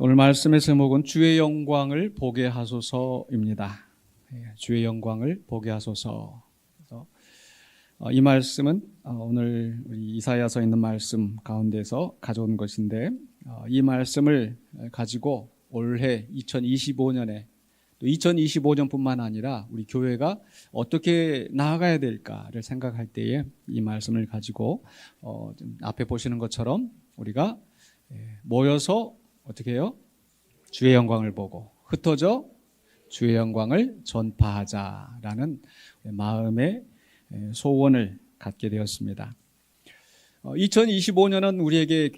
오늘 말씀의 제목은 주의 영광을 보게 하소서입니다. 주의 영광을 보게 하소서. 그래서 이 말씀은 오늘 우리 이사야서 있는 말씀 가운데서 가져온 것인데, 이 말씀을 가지고 올해 2025년에 또 2025년뿐만 아니라 우리 교회가 어떻게 나아가야 될까를 생각할 때에 이 말씀을 가지고 앞에 보시는 것처럼 우리가 모여서 어떻게 해요? 주의 영광을 보고 흩어져 주의 영광을 전파하자라는 마음의 소원을 갖게 되었습니다. 2025년은 우리에게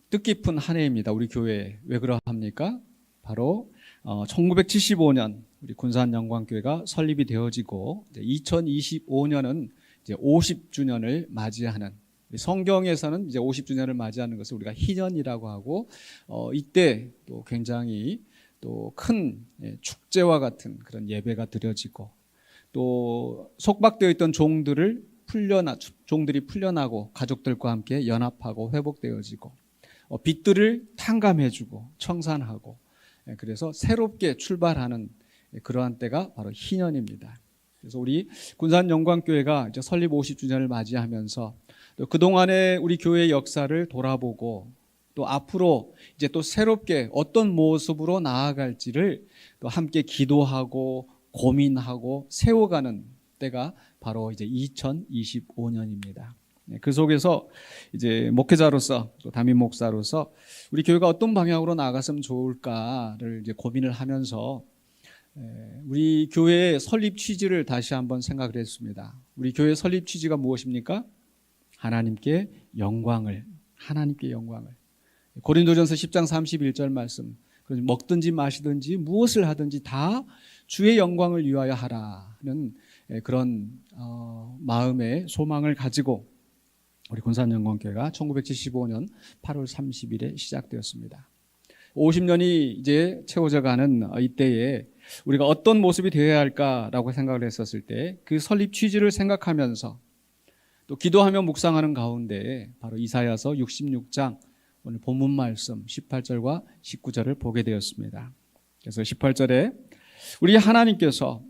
뜻깊은 한 해입니다. 우리 교회. 왜 그러합니까? 바로 1975년 우리 군산영광교회가 설립이 되어지고 2025년은 이제 50주년을 맞이하는, 성경에서는 이제 50주년을 맞이하는 것을 우리가 희년이라고 하고, 이때 또 굉장히 또 큰 축제와 같은 그런 예배가 드려지고, 또 속박되어 있던 종들이 풀려나고 가족들과 함께 연합하고 회복되어지고, 빚들을 탕감해주고 청산하고, 그래서 새롭게 출발하는 그러한 때가 바로 희년입니다. 그래서 우리 군산영광교회가 이제 설립 50주년을 맞이하면서 또 그동안의 우리 교회의 역사를 돌아보고, 또 앞으로 이제 또 새롭게 어떤 모습으로 나아갈지를 또 함께 기도하고 고민하고 세워가는 때가 바로 이제 2025년입니다. 그 속에서 이제 목회자로서 또 담임 목사로서 우리 교회가 어떤 방향으로 나아갔으면 좋을까를 이제 고민을 하면서 우리 교회의 설립 취지를 다시 한번 생각을 했습니다. 우리 교회 설립 취지가 무엇입니까? 하나님께 영광을. 고린도전서 10장 31절 말씀. 먹든지 마시든지 무엇을 하든지 다 주의 영광을 위하여 하라는 그런 마음의 소망을 가지고 우리 군산영광교회가 1975년 8월 30일에 시작되었습니다. 50년이 이제 채워져 가는 이때에 우리가 어떤 모습이 되어야 할까라고 생각을 했었을 때, 그 설립 취지를 생각하면서 또 기도하며 묵상하는 가운데 바로 이사야서 66장 오늘 본문 말씀 18절과 19절을 보게 되었습니다. 그래서 18절에 우리 하나님께서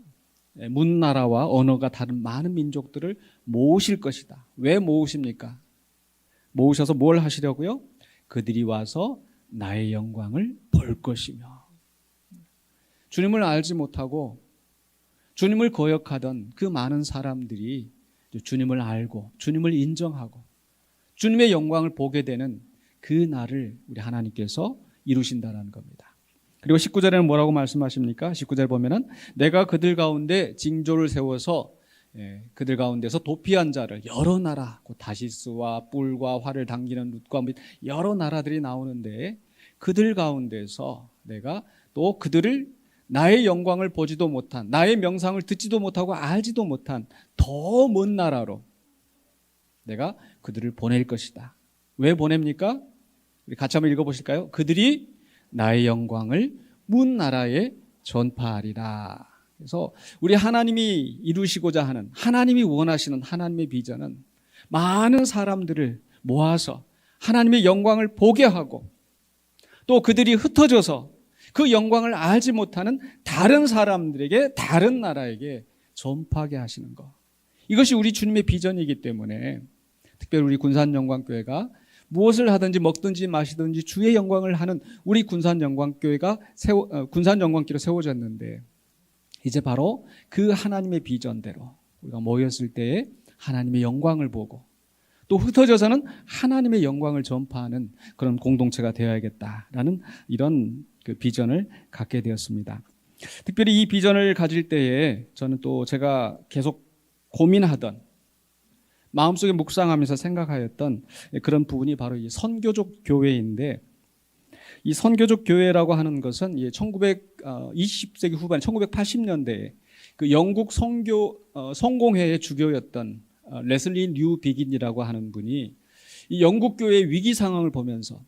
문나라와 언어가 다른 많은 민족들을 모으실 것이다. 왜 모으십니까? 모으셔서 뭘 하시려고요? 그들이 와서 나의 영광을 볼 것이며. 주님을 알지 못하고 주님을 거역하던 그 많은 사람들이 주님을 알고 주님을 인정하고 주님의 영광을 보게 되는 그 날을 우리 하나님께서 이루신다는 겁니다. 그리고 19절에는 뭐라고 말씀하십니까? 19절 보면은 내가 그들 가운데 징조를 세워서 그들 가운데서 도피한 자를, 여러 나라, 다시스와 뿔과 활을 당기는 룻과 및 여러 나라들이 나오는데, 그들 가운데서 내가 또 그들을 나의 영광을 보지도 못한, 나의 명상을 듣지도 못하고 알지도 못한 더 먼 나라로 내가 그들을 보낼 것이다. 왜 보냅니까? 우리 같이 한번 읽어보실까요? 그들이 나의 영광을 문 나라에 전파하리라. 그래서 우리 하나님이 이루시고자 하는, 하나님이 원하시는 하나님의 비전은 많은 사람들을 모아서 하나님의 영광을 보게 하고, 또 그들이 흩어져서 그 영광을 알지 못하는 다른 사람들에게, 다른 나라에게 전파하게 하시는 것. 이것이 우리 주님의 비전이기 때문에 특별히 우리 군산영광교회가 무엇을 하든지 먹든지 마시든지 주의 영광을 하는 우리 군산영광교회가 군산영광교회로 세워졌는데, 이제 바로 그 하나님의 비전대로 우리가 모였을 때에 하나님의 영광을 보고 또 흩어져서는 하나님의 영광을 전파하는 그런 공동체가 되어야겠다라는 이런 그 비전을 갖게 되었습니다. 특별히 이 비전을 가질 때에 저는 또 제가 계속 고민하던, 마음속에 묵상하면서 생각하였던 그런 부분이 바로 이 선교적 교회인데, 이 선교적 교회라고 하는 것은 20세기 후반 1980년대에 그 영국 성공회의 주교였던 레슬리 뉴 비긴이라고 하는 분이 이 영국 교회의 위기 상황을 보면서,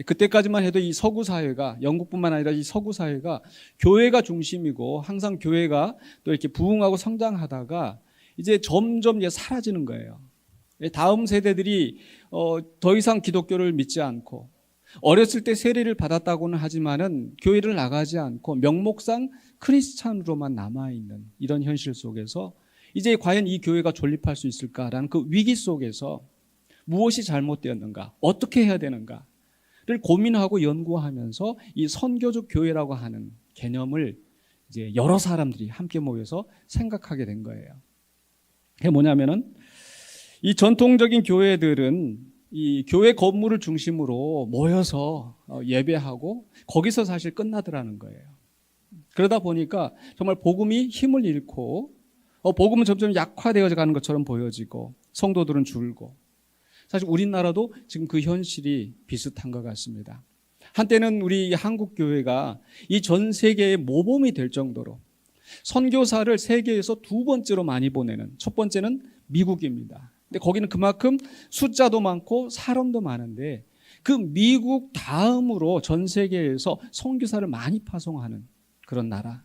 그때까지만 해도 이 서구 사회가, 영국뿐만 아니라 이 서구 사회가 교회가 중심이고 항상 교회가 또 이렇게 부흥하고 성장하다가 이제 점점 사라지는 거예요. 다음 세대들이 더 이상 기독교를 믿지 않고 어렸을 때 세례를 받았다고는 하지만은 교회를 나가지 않고 명목상 크리스찬으로만 남아있는 이런 현실 속에서 이제 과연 이 교회가 존립할 수 있을까라는 그 위기 속에서 무엇이 잘못되었는가, 어떻게 해야 되는가를 고민하고 연구하면서 이 선교적 교회라고 하는 개념을 이제 여러 사람들이 함께 모여서 생각하게 된 거예요. 그게 뭐냐면은 이 전통적인 교회들은 이 교회 건물을 중심으로 모여서 예배하고 거기서 사실 끝나더라는 거예요. 그러다 보니까 정말 복음이 힘을 잃고 복음은 점점 약화되어 가는 것처럼 보여지고 성도들은 줄고, 사실 우리나라도 지금 그 현실이 비슷한 것 같습니다. 한때는 우리 한국 교회가 이 전 세계의 모범이 될 정도로 선교사를 세계에서 두 번째로 많이 보내는, 첫 번째는 미국입니다. 근데 거기는 그만큼 숫자도 많고 사람도 많은데 그 미국 다음으로 전 세계에서 선교사를 많이 파송하는 그런 나라.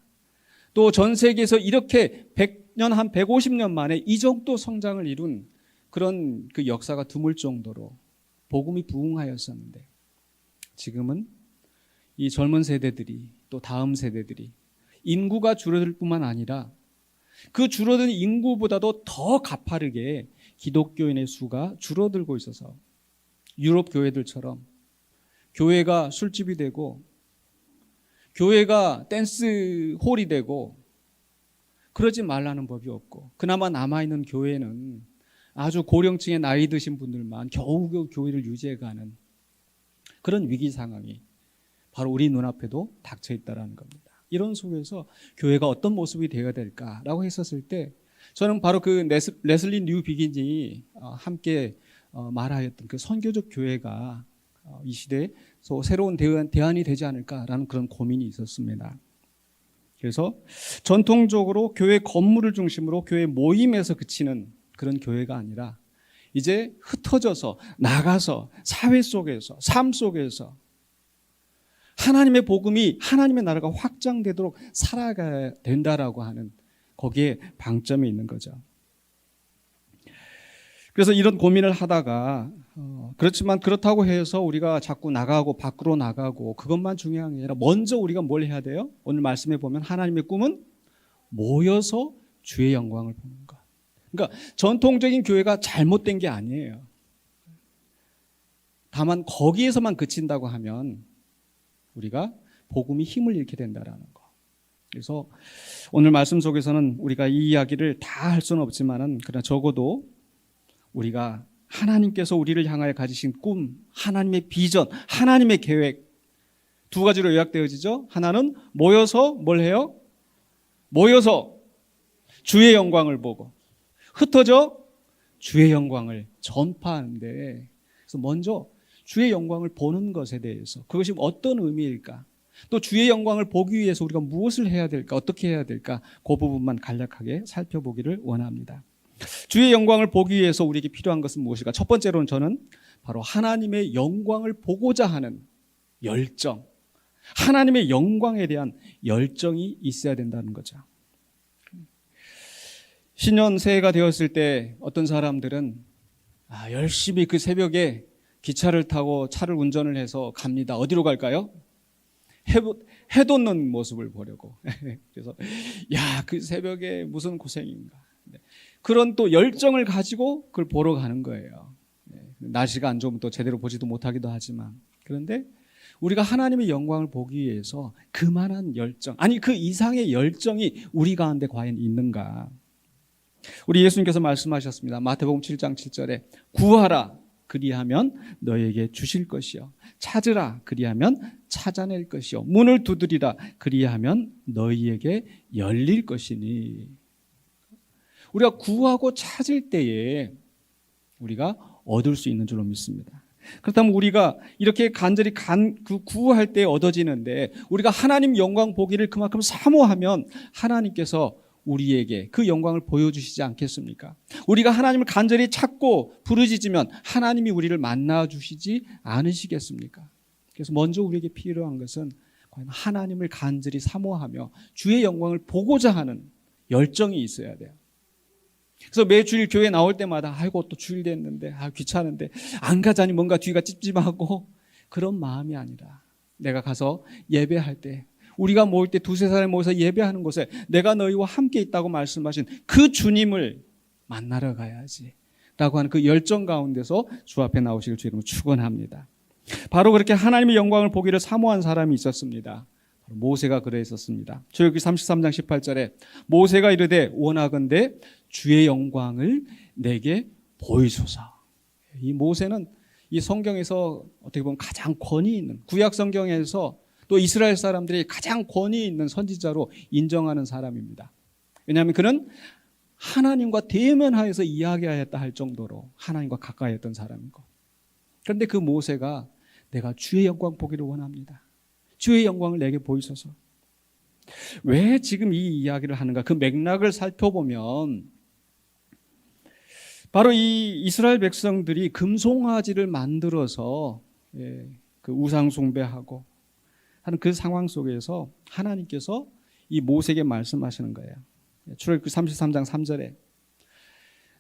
또 전 세계에서 이렇게 100년, 한 150년 만에 이 정도 성장을 이룬 그런 그 역사가 드물 정도로 복음이 부흥하였었는데, 지금은 이 젊은 세대들이, 또 다음 세대들이 인구가 줄어들 뿐만 아니라 그 줄어든 인구보다도 더 가파르게 기독교인의 수가 줄어들고 있어서 유럽 교회들처럼 교회가 술집이 되고 교회가 댄스홀이 되고 그러지 말라는 법이 없고, 그나마 남아있는 교회는 아주 고령층의 나이 드신 분들만 겨우겨우 교회를 유지해가는 그런 위기 상황이 바로 우리 눈앞에도 닥쳐 있다는 겁니다. 이런 속에서 교회가 어떤 모습이 되어야 될까라고 했었을 때 저는 바로 그 레슬리 뉴 비긴이 함께 말하였던 그 선교적 교회가 이 시대에 새로운 대안이 되지 않을까라는 그런 고민이 있었습니다. 그래서 전통적으로 교회 건물을 중심으로 교회 모임에서 그치는 그런 교회가 아니라 이제 흩어져서 나가서 사회 속에서, 삶 속에서 하나님의 복음이, 하나님의 나라가 확장되도록 살아가야 된다라고 하는, 거기에 방점이 있는 거죠. 그래서 이런 고민을 하다가 그렇지만 그렇다고 해서 우리가 자꾸 나가고 밖으로 나가고 그것만 중요한 게 아니라 먼저 우리가 뭘 해야 돼요? 오늘 말씀해 보면 하나님의 꿈은 모여서 주의 영광을 보는 것. 그러니까 전통적인 교회가 잘못된 게 아니에요. 다만 거기에서만 그친다고 하면 우리가 복음이 힘을 잃게 된다는 거. 그래서 오늘 말씀 속에서는 우리가 이 이야기를 다 할 수는 없지만은 그러나 적어도 우리가 하나님께서 우리를 향하여 가지신 꿈, 하나님의 비전, 하나님의 계획 두 가지로 요약되어지죠. 하나는 모여서 뭘 해요? 모여서 주의 영광을 보고, 흩어져 주의 영광을 전파하는데, 그래서 먼저 주의 영광을 보는 것에 대해서 그것이 어떤 의미일까, 또 주의 영광을 보기 위해서 우리가 무엇을 해야 될까, 어떻게 해야 될까, 그 부분만 간략하게 살펴보기를 원합니다. 주의 영광을 보기 위해서 우리에게 필요한 것은 무엇일까? 첫 번째로는 저는 바로 하나님의 영광을 보고자 하는 열정, 하나님의 영광에 대한 열정이 있어야 된다는 거죠. 신년 새해가 되었을 때 어떤 사람들은 열심히 그 새벽에 기차를 타고 차를 운전을 해서 갑니다. 어디로 갈까요? 해 돋는 모습을 보려고. 그래서 그 새벽에 무슨 고생인가. 그런 또 열정을 가지고 그걸 보러 가는 거예요. 날씨가 안 좋으면 또 제대로 보지도 못하기도 하지만, 그런데 우리가 하나님의 영광을 보기 위해서 그만한 열정, 아니 그 이상의 열정이 우리 가운데 과연 있는가? 우리 예수님께서 말씀하셨습니다. 마태복음 7장 7절에 구하라 그리하면 너에게 주실 것이요, 찾으라 그리하면 찾아낼 것이요, 문을 두드리라 그리하면 너희에게 열릴 것이니. 우리가 구하고 찾을 때에 우리가 얻을 수 있는 줄로 믿습니다. 그렇다면 우리가 이렇게 간절히 구할 때 얻어지는데, 우리가 하나님 영광 보기를 그만큼 사모하면 하나님께서 우리에게 그 영광을 보여주시지 않겠습니까? 우리가 하나님을 간절히 찾고 부르짖으면 하나님이 우리를 만나주시지 않으시겠습니까? 그래서 먼저 우리에게 필요한 것은 과연 하나님을 간절히 사모하며 주의 영광을 보고자 하는 열정이 있어야 돼요. 그래서 매주일 교회 나올 때마다 아이고 또 주일 됐는데 귀찮은데 안 가자니 뭔가 뒤가 찝찝하고 그런 마음이 아니라 내가 가서 예배할 때, 우리가 모일 때 두세 사람이 모여서 예배하는 곳에 내가 너희와 함께 있다고 말씀하신 그 주님을 만나러 가야지 라고 하는 그 열정 가운데서 주 앞에 나오시길 주 이름으로 축원합니다. 바로 그렇게 하나님의 영광을 보기를 사모한 사람이 있었습니다. 모세가 그러했었습니다. 출애굽기 33장 18절에 모세가 이르되 원하건대 주의 영광을 내게 보이소서. 이 모세는 이 성경에서 어떻게 보면 가장 권위 있는, 구약 성경에서 또 이스라엘 사람들이 가장 권위 있는 선지자로 인정하는 사람입니다. 왜냐하면 그는 하나님과 대면하여서 이야기하였다 할 정도로 하나님과 가까이 했던 사람이고, 그런데 그 모세가 내가 주의 영광 보기를 원합니다. 주의 영광을 내게 보이소서. 왜 지금 이 이야기를 하는가? 그 맥락을 살펴보면 바로 이 이스라엘 백성들이 금송아지를 만들어서 그 우상 숭배하고 하는 그 상황 속에서 하나님께서 이 모세에게 말씀하시는 거예요. 출애굽기 33장 3절에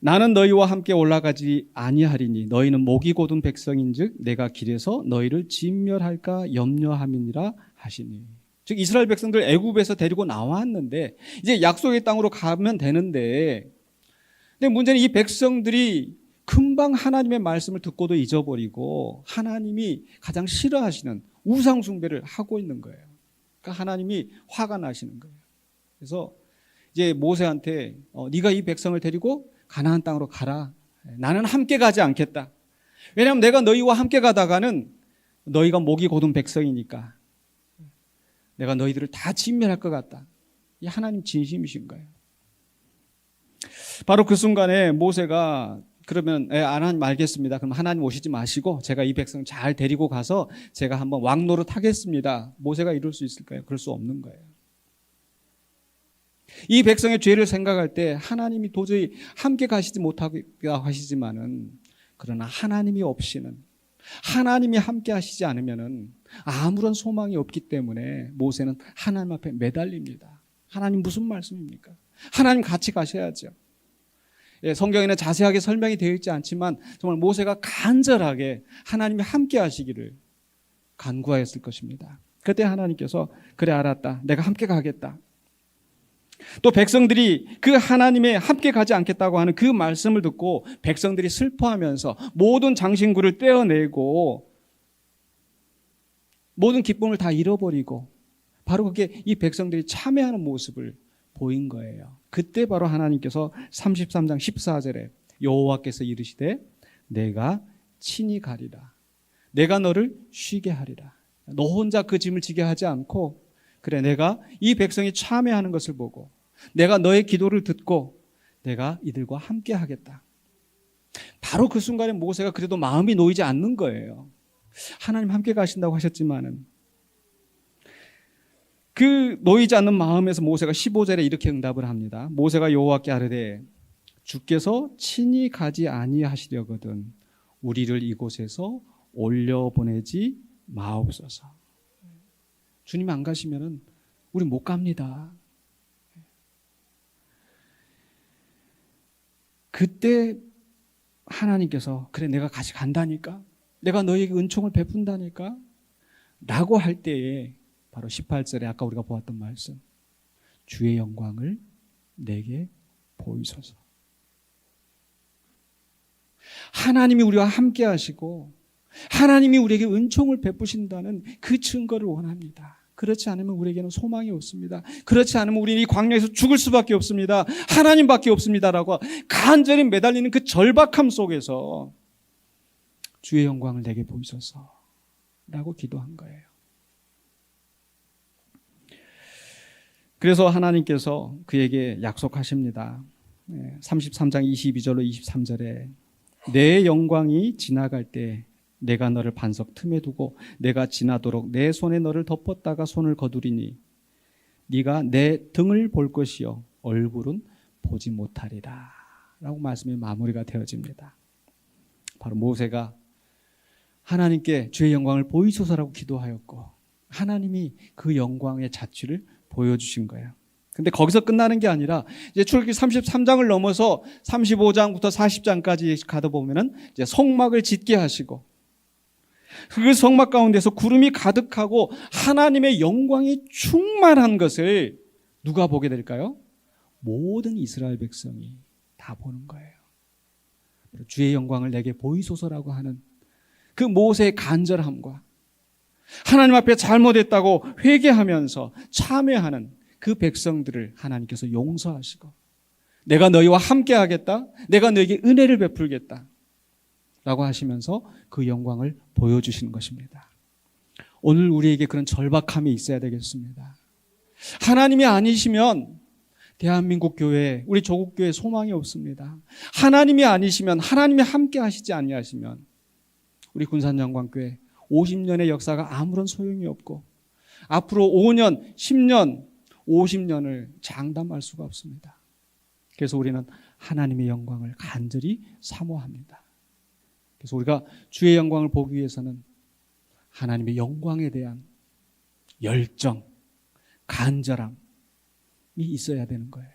나는 너희와 함께 올라가지 아니하리니 너희는 목이 곧은 백성인즉 내가 길에서 너희를 진멸할까 염려함이니라 하시니. 즉 이스라엘 백성들 애굽에서 데리고 나왔는데 이제 약속의 땅으로 가면 되는데, 근데 문제는 이 백성들이 금방 하나님의 말씀을 듣고도 잊어버리고 하나님이 가장 싫어하시는 우상 숭배를 하고 있는 거예요. 그러니까 하나님이 화가 나시는 거예요. 그래서 이제 모세한테 네가 이 백성을 데리고 가나안 땅으로 가라. 나는 함께 가지 않겠다. 왜냐하면 내가 너희와 함께 가다가는 너희가 목이 곧은 백성이니까 내가 너희들을 다 진멸할 것 같다. 이 하나님 진심이신 거예요. 바로 그 순간에 모세가 그러면 하나님 알겠습니다. 그럼 하나님 오시지 마시고 제가 이 백성 잘 데리고 가서 제가 한번 왕노릇 하겠습니다. 모세가 이럴 수 있을까요? 그럴 수 없는 거예요. 이 백성의 죄를 생각할 때 하나님이 도저히 함께 가시지 못하게 하시지만은, 그러나 하나님이 없이는, 하나님이 함께 하시지 않으면은 아무런 소망이 없기 때문에 모세는 하나님 앞에 매달립니다. 하나님 무슨 말씀입니까? 하나님 같이 가셔야죠. 성경에는 자세하게 설명이 되어 있지 않지만 정말 모세가 간절하게 하나님이 함께 하시기를 간구하였을 것입니다. 그때 하나님께서 그래 알았다. 내가 함께 가겠다. 또 백성들이 그 하나님의 함께 가지 않겠다고 하는 그 말씀을 듣고 백성들이 슬퍼하면서 모든 장신구를 떼어내고 모든 기쁨을 다 잃어버리고 바로 그게 이 백성들이 참회하는 모습을 보인 거예요. 그때 바로 하나님께서 33장 14절에 여호와께서 이르시되 내가 친히 가리라. 내가 너를 쉬게 하리라. 너 혼자 그 짐을 지게 하지 않고 그래 내가 이 백성이 참회하는 것을 보고 내가 너의 기도를 듣고 내가 이들과 함께 하겠다. 바로 그 순간에 모세가 그래도 마음이 놓이지 않는 거예요. 하나님 함께 가신다고 하셨지만은 그 놓이지 않는 마음에서 모세가 15절에 이렇게 응답을 합니다. 모세가 여호와께 아뢰되 주께서 친히 가지 아니하시려거든 우리를 이곳에서 올려보내지 마옵소서. 주님 안 가시면은 우리 못 갑니다. 그때 하나님께서 그래 내가 같이 간다니까, 내가 너에게 은총을 베푼다니까 라고 할 때에 바로 18절에 아까 우리가 보았던 말씀, 주의 영광을 내게 보이소서. 하나님이 우리와 함께 하시고 하나님이 우리에게 은총을 베푸신다는 그 증거를 원합니다. 그렇지 않으면 우리에게는 소망이 없습니다. 그렇지 않으면 우리는 이 광야에서 죽을 수밖에 없습니다. 하나님밖에 없습니다라고 간절히 매달리는 그 절박함 속에서 주의 영광을 내게 보이소서 라고 기도한 거예요. 그래서 하나님께서 그에게 약속하십니다. 33장 22절로 23절에 내 영광이 지나갈 때 내가 너를 반석 틈에 두고 내가 지나도록 내 손에 너를 덮었다가 손을 거두리니 네가 내 등을 볼 것이요 얼굴은 보지 못하리라 라고 말씀이 마무리가 되어집니다. 바로 모세가 하나님께 주의 영광을 보이소서라고 기도하였고 하나님이 그 영광의 자취를 보여주신 거예요. 근데 거기서 끝나는 게 아니라 이제 출애굽기 33장을 넘어서 35장부터 40장까지 가다 보면은 이제 성막을 짓게 하시고 그 성막 가운데서 구름이 가득하고 하나님의 영광이 충만한 것을 누가 보게 될까요? 모든 이스라엘 백성이 다 보는 거예요. 주의 영광을 내게 보이소서라고 하는 그 모세의 간절함과 하나님 앞에 잘못했다고 회개하면서 참회하는 그 백성들을 하나님께서 용서하시고 내가 너희와 함께 하겠다, 내가 너에게 은혜를 베풀겠다 라고 하시면서 그 영광을 보여주시는 것입니다. 오늘 우리에게 그런 절박함이 있어야 되겠습니다. 하나님이 아니시면 대한민국 교회, 우리 조국교회 소망이 없습니다. 하나님이 아니시면, 하나님이 함께 하시지 아니하시면 우리 군산영광교회 50년의 역사가 아무런 소용이 없고 앞으로 5년, 10년, 50년을 장담할 수가 없습니다. 그래서 우리는 하나님의 영광을 간절히 사모합니다. 그래서 우리가 주의 영광을 보기 위해서는 하나님의 영광에 대한 열정, 간절함이 있어야 되는 거예요.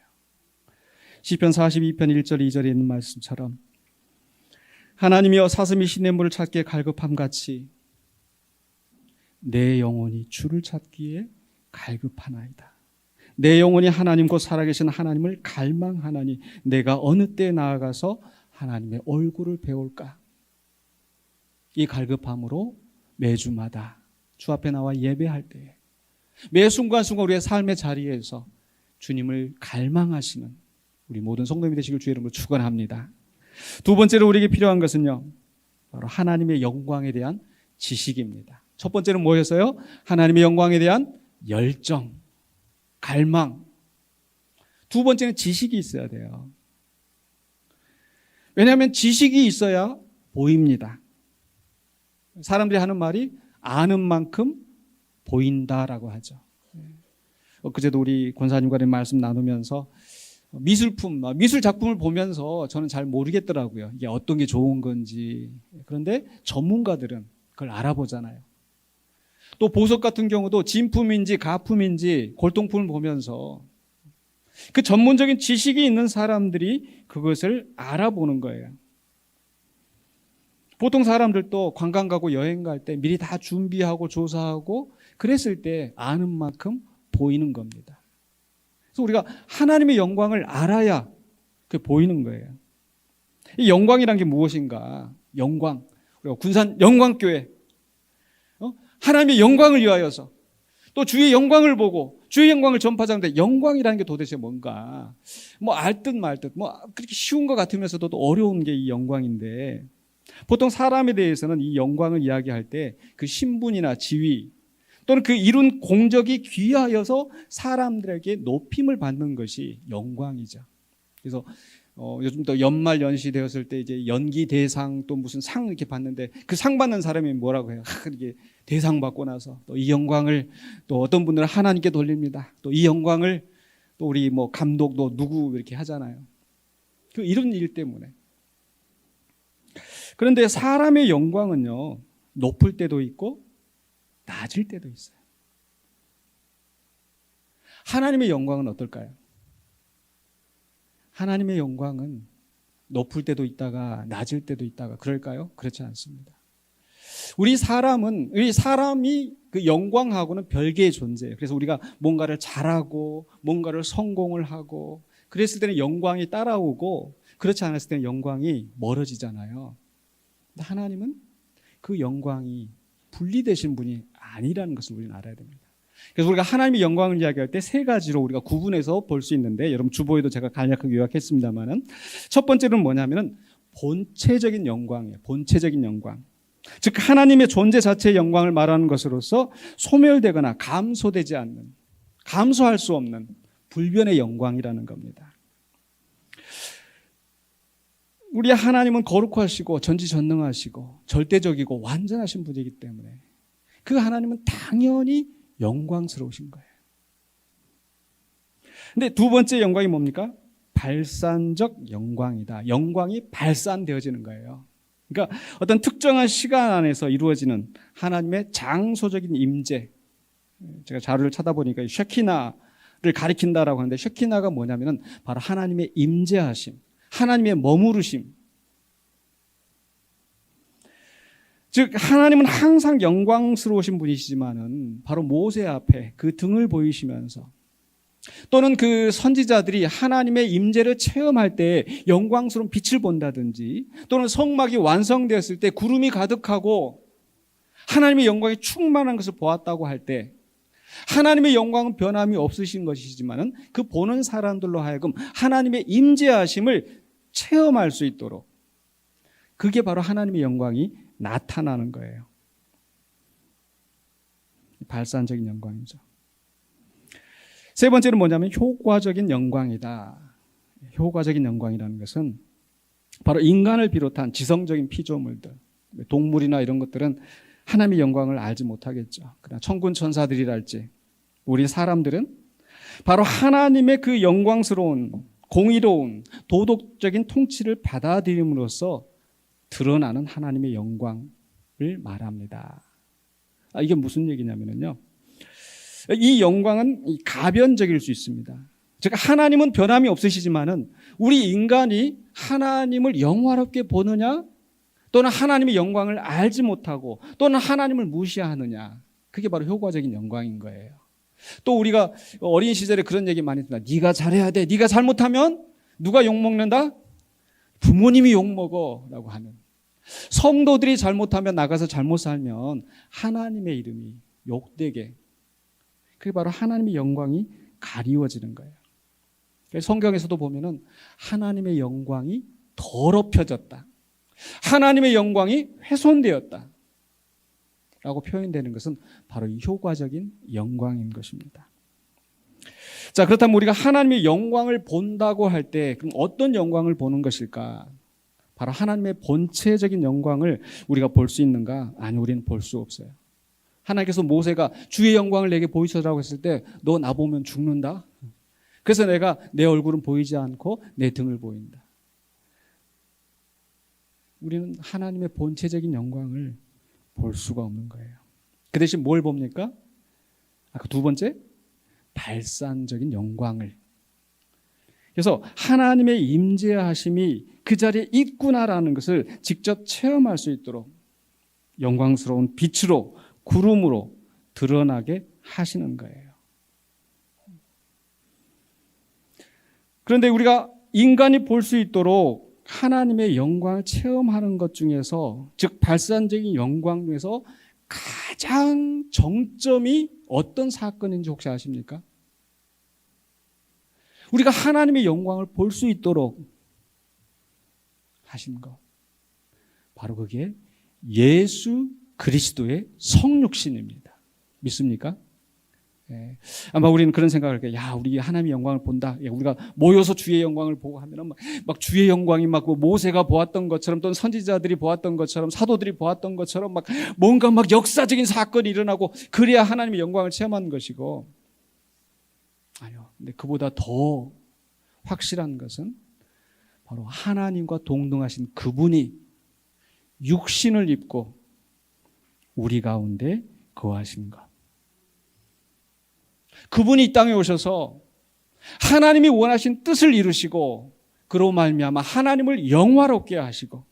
시편 42편 1절 2절에 있는 말씀처럼 하나님이여 사슴이 시냇물을 찾기에 갈급함같이 내 영혼이 주를 찾기에 갈급하나이다. 내 영혼이 하나님 곧 살아계신 하나님을 갈망하나니 내가 어느 때에 나아가서 하나님의 얼굴을 배울까. 이 갈급함으로 매주마다 주 앞에 나와 예배할 때에 매 순간순간 우리의 삶의 자리에서 주님을 갈망하시는 우리 모든 성도님이 되시길 주의 이름으로 축원합니다. 두 번째로 우리에게 필요한 것은요, 바로 하나님의 영광에 대한 지식입니다. 첫 번째는 뭐였어요? 하나님의 영광에 대한 열정, 갈망. 두 번째는 지식이 있어야 돼요. 왜냐하면 지식이 있어야 보입니다. 사람들이 하는 말이 아는 만큼 보인다라고 하죠. 엊그제도 우리 권사님과 말씀 나누면서 미술품, 미술 작품을 보면서 저는 잘 모르겠더라고요. 이게 어떤 게 좋은 건지. 그런데 전문가들은 그걸 알아보잖아요. 또 보석 같은 경우도 진품인지 가품인지 골동품을 보면서 그 전문적인 지식이 있는 사람들이 그것을 알아보는 거예요. 보통 사람들도 관광 가고 여행 갈 때 미리 다 준비하고 조사하고 그랬을 때 아는 만큼 보이는 겁니다. 그래서 우리가 하나님의 영광을 알아야 그게 보이는 거예요. 이 영광이란 게 무엇인가? 영광. 우리가 군산 영광교회. 하나님의 영광을 위하여서 또 주의 영광을 보고 주의 영광을 전파하는데 영광이라는 게 도대체 뭔가? 뭐 알 듯 말 듯 뭐 그렇게 쉬운 것 같으면서도 또 어려운 게 이 영광인데 보통 사람에 대해서는 이 영광을 이야기할 때 그 신분이나 지위 또는 그 이룬 공적이 귀하여서 사람들에게 높임을 받는 것이 영광이죠. 그래서 요즘 또 연말 연시 되었을 때 이제 연기 대상 또 무슨 상 이렇게 받는데 그 상 받는 사람이 뭐라고 해요? 이게 대상 받고 나서 또 이 영광을 또 어떤 분들은 하나님께 돌립니다. 또 이 영광을 또 우리 뭐 감독도 누구 이렇게 하잖아요. 그 이런 일 때문에. 그런데 사람의 영광은요, 높을 때도 있고 낮을 때도 있어요. 하나님의 영광은 어떨까요? 하나님의 영광은 높을 때도 있다가 낮을 때도 있다가 그럴까요? 그렇지 않습니다. 우리 사람이 그 영광하고는 별개의 존재예요. 그래서 우리가 뭔가를 잘하고 뭔가를 성공을 하고 그랬을 때는 영광이 따라오고 그렇지 않았을 때는 영광이 멀어지잖아요. 근데 하나님은 그 영광이 분리되신 분이 아니라는 것을 우리는 알아야 됩니다. 그래서 우리가 하나님의 영광을 이야기할 때 세 가지로 우리가 구분해서 볼 수 있는데 여러분 주보에도 제가 간략하게 요약했습니다만은 첫 번째는 뭐냐면은 본체적인 영광이에요. 본체적인 영광. 즉 하나님의 존재 자체의 영광을 말하는 것으로서 소멸되거나 감소되지 않는, 감소할 수 없는 불변의 영광이라는 겁니다. 우리 하나님은 거룩하시고 전지전능하시고 절대적이고 완전하신 분이기 때문에 그 하나님은 당연히 영광스러우신 거예요. 근데 두 번째 영광이 뭡니까? 발산적 영광이다. 영광이 발산되어지는 거예요. 그러니까 어떤 특정한 시간 안에서 이루어지는 하나님의 장소적인 임재. 제가 자료를 찾아보니까 쉐키나를 가리킨다라고 하는데 쉐키나가 뭐냐면은 바로 하나님의 임재하심, 하나님의 머무르심. 즉 하나님은 항상 영광스러우신 분이시지만은 바로 모세 앞에 그 등을 보이시면서 또는 그 선지자들이 하나님의 임재를 체험할 때 영광스러운 빛을 본다든지 또는 성막이 완성되었을 때 구름이 가득하고 하나님의 영광이 충만한 것을 보았다고 할 때 하나님의 영광은 변함이 없으신 것이지만은 그 보는 사람들로 하여금 하나님의 임재하심을 체험할 수 있도록 그게 바로 하나님의 영광이 나타나는 거예요. 발산적인 영광이죠. 세 번째는 뭐냐면 효과적인 영광이다. 효과적인 영광이라는 것은 바로 인간을 비롯한 지성적인 피조물들, 동물이나 이런 것들은 하나님의 영광을 알지 못하겠죠. 그러나 천군 천사들이랄지 우리 사람들은 바로 하나님의 그 영광스러운 공의로운 도덕적인 통치를 받아들임으로써 드러나는 하나님의 영광을 말합니다. 이게 무슨 얘기냐면요, 이 영광은 가변적일 수 있습니다. 즉 하나님은 변함이 없으시지만은 우리 인간이 하나님을 영화롭게 보느냐 또는 하나님의 영광을 알지 못하고 또는 하나님을 무시하느냐, 그게 바로 효과적인 영광인 거예요. 또 우리가 어린 시절에 그런 얘기 많이 듣는다. 네가 잘해야 돼. 네가 잘못하면 누가 욕먹는다? 부모님이 욕먹어 라고 하는. 성도들이 잘못하면 나가서 잘못 살면 하나님의 이름이 욕되게, 그게 바로 하나님의 영광이 가리워지는 거예요. 성경에서도 보면은 하나님의 영광이 더럽혀졌다, 하나님의 영광이 훼손되었다 라고 표현되는 것은 바로 이 효과적인 영광인 것입니다. 자, 그렇다면 우리가 하나님의 영광을 본다고 할 때 그럼 어떤 영광을 보는 것일까? 바로 하나님의 본체적인 영광을 우리가 볼 수 있는가? 아니, 우리는 볼 수 없어요. 하나님께서 모세가 주의 영광을 내게 보이소서라고 했을 때 너 나 보면 죽는다. 그래서 내가 내 얼굴은 보이지 않고 내 등을 보인다. 우리는 하나님의 본체적인 영광을 볼 수가 없는 거예요. 그 대신 뭘 봅니까? 아까 두 번째, 발산적인 영광을. 그래서 하나님의 임재하심이 그 자리에 있구나라는 것을 직접 체험할 수 있도록 영광스러운 빛으로 구름으로 드러나게 하시는 거예요. 그런데 우리가 인간이 볼 수 있도록 하나님의 영광을 체험하는 것 중에서, 즉 발산적인 영광 중에서 가장 정점이 어떤 사건인지 혹시 아십니까? 우리가 하나님의 영광을 볼 수 있도록 하신 것, 바로 그게 예수 그리스도의 성육신입니다. 믿습니까? 예. 아마 우리는 그런 생각을 할게요. 야, 우리 하나님의 영광을 본다. 야, 우리가 모여서 주의 영광을 보고 하면은 막 주의 영광이 막 모세가 보았던 것처럼 또는 선지자들이 보았던 것처럼 사도들이 보았던 것처럼 막 뭔가 막 역사적인 사건이 일어나고 그래야 하나님의 영광을 체험하는 것이고, 아니요. 근데 그보다 더 확실한 것은 바로 하나님과 동등하신 그분이 육신을 입고 우리 가운데 거하신 것. 그분이 이 땅에 오셔서 하나님이 원하신 뜻을 이루시고 그로 말미암아 하나님을 영화롭게 하시고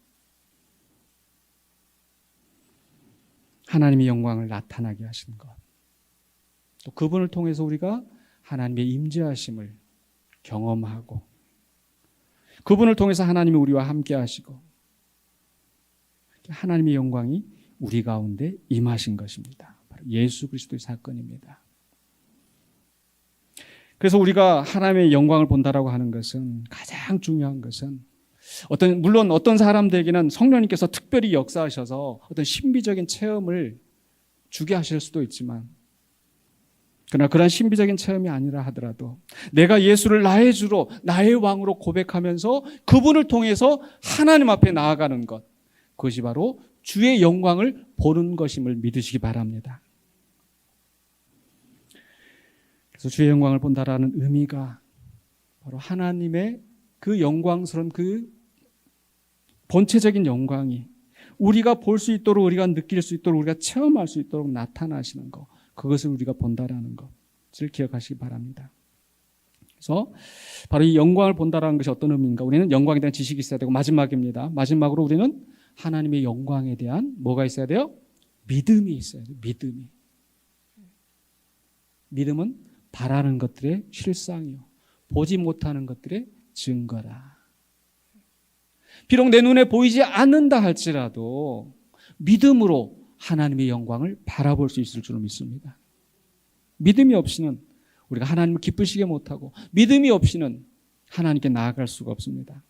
하나님의 영광을 나타나게 하시는 것. 또 그분을 통해서 우리가 하나님의 임재하심을 경험하고 그분을 통해서 하나님이 우리와 함께 하시고 하나님의 영광이 우리 가운데 임하신 것입니다. 바로 예수 그리스도의 사건입니다. 그래서 우리가 하나님의 영광을 본다라고 하는 것은 가장 중요한 것은 물론 어떤 사람들에게는 성령님께서 특별히 역사하셔서 어떤 신비적인 체험을 주게 하실 수도 있지만, 그러나 그런 신비적인 체험이 아니라 하더라도 내가 예수를 나의 주로 나의 왕으로 고백하면서 그분을 통해서 하나님 앞에 나아가는 것, 그것이 바로 주의 영광을 보는 것임을 믿으시기 바랍니다. 그래서 주의 영광을 본다라는 의미가 바로 하나님의 그 영광스러운 그 본체적인 영광이 우리가 볼 수 있도록, 우리가 느낄 수 있도록, 우리가 체험할 수 있도록 나타나시는 것, 그것을 우리가 본다라는 것을 기억하시기 바랍니다. 그래서 바로 이 영광을 본다라는 것이 어떤 의미인가? 우리는 영광에 대한 지식이 있어야 되고, 마지막입니다. 마지막으로 우리는 하나님의 영광에 대한 뭐가 있어야 돼요? 믿음이 있어야 돼요. 믿음이. 믿음은 바라는 것들의 실상이요, 보지 못하는 것들의 증거라. 비록 내 눈에 보이지 않는다 할지라도 믿음으로 하나님의 영광을 바라볼 수 있을 줄 믿습니다. 믿음이 없이는 우리가 하나님을 기쁘시게 못하고, 믿음이 없이는 하나님께 나아갈 수가 없습니다.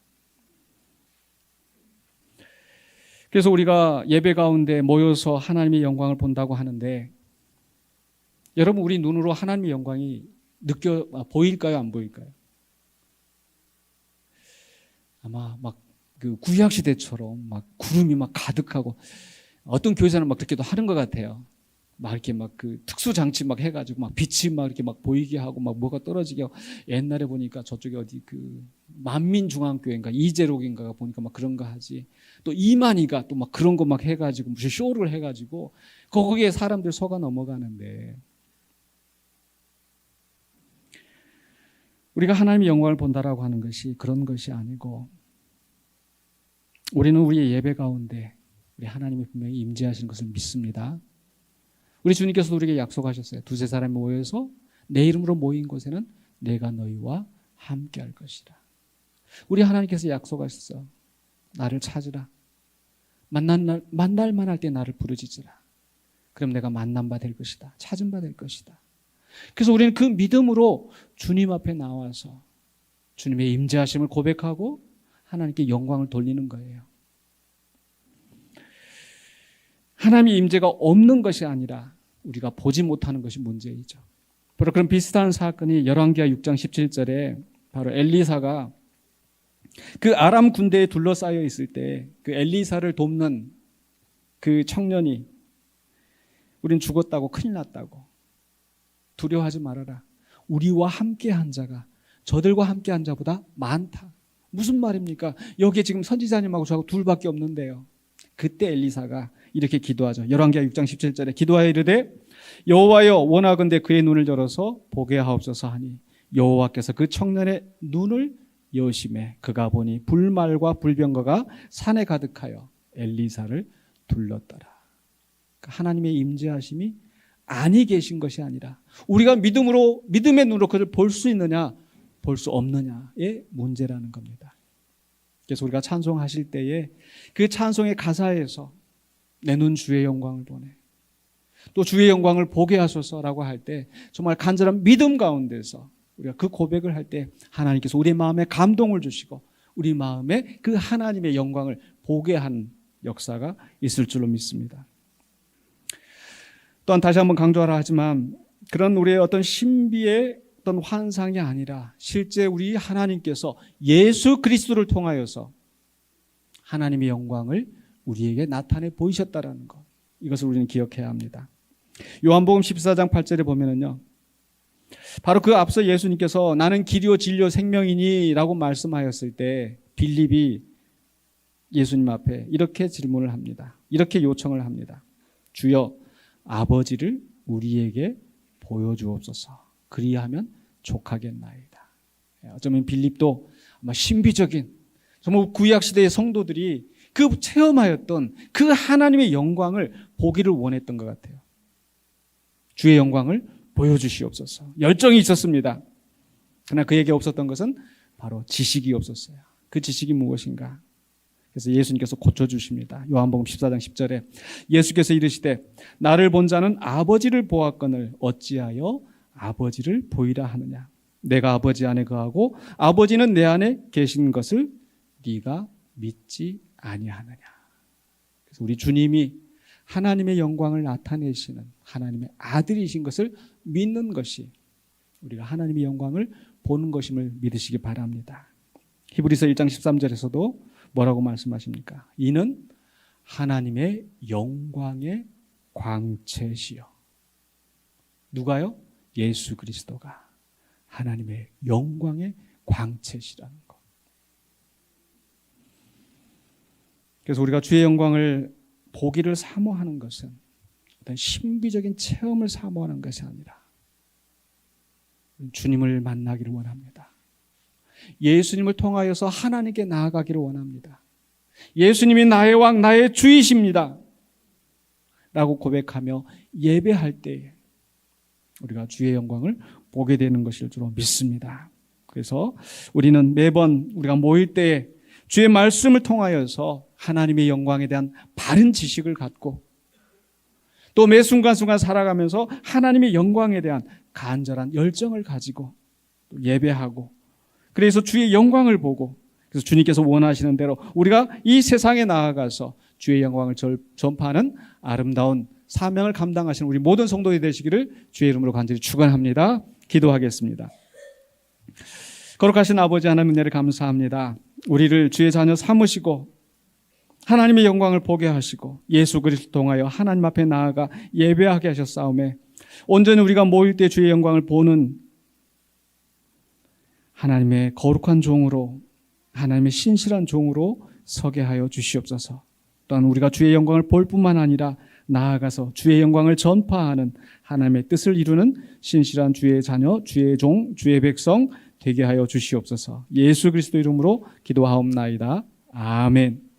그래서 우리가 예배 가운데 모여서 하나님의 영광을 본다고 하는데, 여러분, 우리 눈으로 하나님의 영광이 보일까요? 안 보일까요? 아마 막 그 구약 시대처럼 막 구름이 막 가득하고, 어떤 교회에서는 막 그렇게도 하는 것 같아요. 막 이렇게 막 그 특수 장치 막 해가지고 막 빛이 막 이렇게 막 보이게 하고 막 뭐가 떨어지게 하고. 옛날에 보니까 저쪽에 어디 그 만민중앙교회인가 이재록인가가 보니까 막 그런 거 하지. 또 이만희가 또 막 그런 거 막 해가지고 무슨 쇼를 해가지고 거기에 사람들 속아 넘어가는데, 우리가 하나님의 영광을 본다라고 하는 것이 그런 것이 아니고, 우리는 우리의 예배 가운데 우리 하나님이 분명히 임재하시는 것을 믿습니다. 우리 주님께서도 우리에게 약속하셨어요. 두세 사람이 모여서 내 이름으로 모인 곳에는 내가 너희와 함께 할 것이라. 우리 하나님께서 약속하셨어요. 나를 찾으라. 만날만 할 때 나를 부르짖으라. 그럼 내가 만난 바 될 것이다. 찾은 바 될 것이다. 그래서 우리는 그 믿음으로 주님 앞에 나와서 주님의 임재하심을 고백하고 하나님께 영광을 돌리는 거예요. 하나님의 임재가 없는 것이 아니라 우리가 보지 못하는 것이 문제이죠. 바로 그런 비슷한 사건이 열왕기하 6장 17절에 바로 엘리사가 그 아람 군대에 둘러싸여 있을 때 그 엘리사를 돕는 그 청년이 우린 죽었다고, 큰일 났다고, 두려워하지 말아라. 우리와 함께한 자가 저들과 함께한 자보다 많다. 무슨 말입니까? 여기에 지금 선지자님하고 저하고 둘밖에 없는데요. 그때 엘리사가 이렇게 기도하죠. 열왕기하 6장 17절에 기도하여 이르되 여호와여 원하건대 그의 눈을 열어서 보게 하옵소서 하니 여호와께서 그 청년의 눈을 여심해 그가 보니 불말과 불병거가 산에 가득하여 엘리사를 둘렀더라. 하나님의 임재하심이 아니 계신 것이 아니라 우리가 믿음의 눈으로 그를 볼 수 있느냐 볼 수 없느냐의 문제라는 겁니다. 그래서 우리가 찬송하실 때에 그 찬송의 가사에서 내 눈 주의 영광을 보네, 또 주의 영광을 보게 하소서라고 할 때 정말 간절한 믿음 가운데서 우리가 그 고백을 할 때 하나님께서 우리 마음에 감동을 주시고 우리 마음에 그 하나님의 영광을 보게 한 역사가 있을 줄로 믿습니다. 또한 다시 한번 강조하라 하지만 그런 우리의 어떤 신비의 어떤 환상이 아니라 실제 우리 하나님께서 예수 그리스도를 통하여서 하나님의 영광을 우리에게 나타내 보이셨다라는 것, 이것을 우리는 기억해야 합니다. 요한복음 14장 8절에 보면은요, 바로 그 앞서 예수님께서 나는 길이요 진리요 생명이니 라고 말씀하였을 때 빌립이 예수님 앞에 이렇게 질문을 합니다. 이렇게 요청을 합니다. 주여 아버지를 우리에게 보여주옵소서. 그리하면 족하겠나이다. 어쩌면 빌립도 아마 신비적인, 정말 구약시대의 성도들이 그 체험하였던 그 하나님의 영광을 보기를 원했던 것 같아요. 주의 영광을 보여주시옵소서. 열정이 있었습니다. 그러나 그에게 없었던 것은 바로 지식이 없었어요. 그 지식이 무엇인가? 그래서 예수님께서 고쳐주십니다. 요한복음 14장 10절에 예수께서 이르시되 나를 본 자는 아버지를 보았거늘 어찌하여 아버지를 보이라 하느냐. 내가 아버지 안에 거하고 아버지는 내 안에 계신 것을 네가 믿지 아니하느냐. 그래서 우리 주님이 하나님의 영광을 나타내시는 하나님의 아들이신 것을 믿는 것이 우리가 하나님의 영광을 보는 것임을 믿으시기 바랍니다. 히브리서 1장 13절에서도 뭐라고 말씀하십니까? 이는 하나님의 영광의 광채시요. 누가요? 예수 그리스도가 하나님의 영광의 광채시라는 것. 그래서 우리가 주의 영광을 보기를 사모하는 것은 어떤 신비적인 체험을 사모하는 것이 아니라 주님을 만나기를 원합니다. 예수님을 통하여서 하나님께 나아가기를 원합니다. 예수님이 나의 왕, 나의 주이십니다 라고 고백하며 예배할 때에 우리가 주의 영광을 보게 되는 것일 줄로 믿습니다. 그래서 우리는 매번 우리가 모일 때에 주의 말씀을 통하여서 하나님의 영광에 대한 바른 지식을 갖고 또 매 순간순간 살아가면서 하나님의 영광에 대한 간절한 열정을 가지고 예배하고 그래서 주의 영광을 보고 그래서 주님께서 원하시는 대로 우리가 이 세상에 나아가서 주의 영광을 전파하는 아름다운 사명을 감당하시는 우리 모든 성도들이 되시기를 주의 이름으로 간절히 축원합니다. 기도하겠습니다. 거룩하신 아버지 하나님 은혜를 감사합니다. 우리를 주의 자녀 삼으시고 하나님의 영광을 보게 하시고 예수 그리스도 통하여 하나님 앞에 나아가 예배하게 하셨사오매 온전히 우리가 모일 때 주의 영광을 보는 하나님의 거룩한 종으로 하나님의 신실한 종으로 서게 하여 주시옵소서. 또한 우리가 주의 영광을 볼 뿐만 아니라 나아가서 주의 영광을 전파하는 하나님의 뜻을 이루는 신실한 주의 자녀, 주의 종, 주의 백성 되게 하여 주시옵소서. 예수 그리스도 이름으로 기도하옵나이다. 아멘.